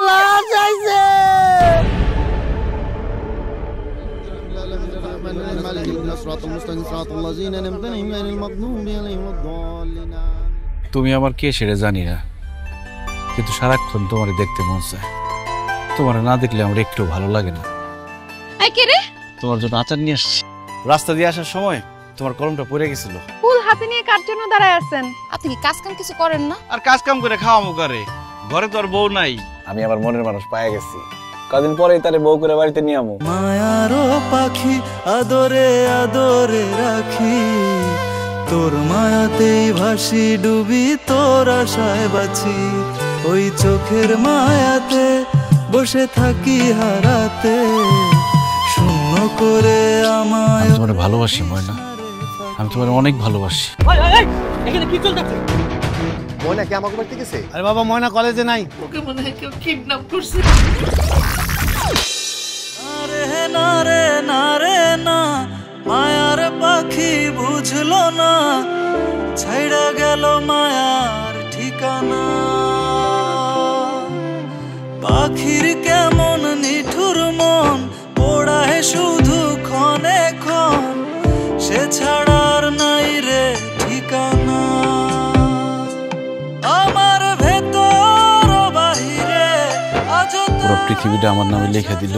লাশ আইছে। তুমি আমার কে সেটা জানি না, কিন্তু সারাক্ষণ তোমার দেখতে মন চায়। তোমার না দেখলে আমার একটু ভালো লাগে না। তোমার জন্য আচার নিয়ে আসছি। রাস্তা দিয়ে আসার সময় তোমার কলমটা পড়ে গেছিল। ফুল হাতে নিয়ে কার জন্য দাঁড়ায় আছেন? আপনি কি কাজ কাম কিছু করেন না? আর কাজ কাম করে খাওয়া মুখারে, ঘরে তো আর বউ নাই। আমি আমার মনের মানুষ পায়ে গেছি, কদিন পরেই তারে বউ করে বাড়িতে নিয়ে আমো। মায়ারও পাখি আদরে আদরে রাখি, তোর মায়াতেই ভাসি ডুবি, তোর আশায় বাঁচি। ওই চোখের মায়াতে বসে থাকি হারাতে, শূন্য করে আমায়। আমি তোমার ভালোবাসি ময়না, আমি তোমার অনেক ভালোবাসি। এখানে কি চলতেছে? ময়না কি আমাকে বাড়িতে গেছে? আরে বাবা, ময়না কলেজে নাই। ওকে মনে হয় কেউ কিডন্যাপ করছে। না রে না রে না, মায়ার পাখি বুঝলো না, ছাইড়া গেল মায়ার ঠিকানা। পাখির কেমন নিঠুর মন, পোড়ায় শুধু ক্ষণে ক্ষণ, সে ছাড়ার নাই রে ঠিকানা। আমার ভেতর বাহিরে আজ পুরো পৃথিবীটা আমার নামে লেখা দিল,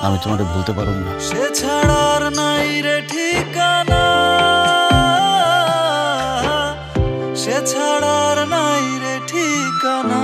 আমি তোমাকে ভুলতে পারব না। সে ছাড়ার নাই রে ঠিকানা, সে ছাড়ার নাই রে ঠিকানা।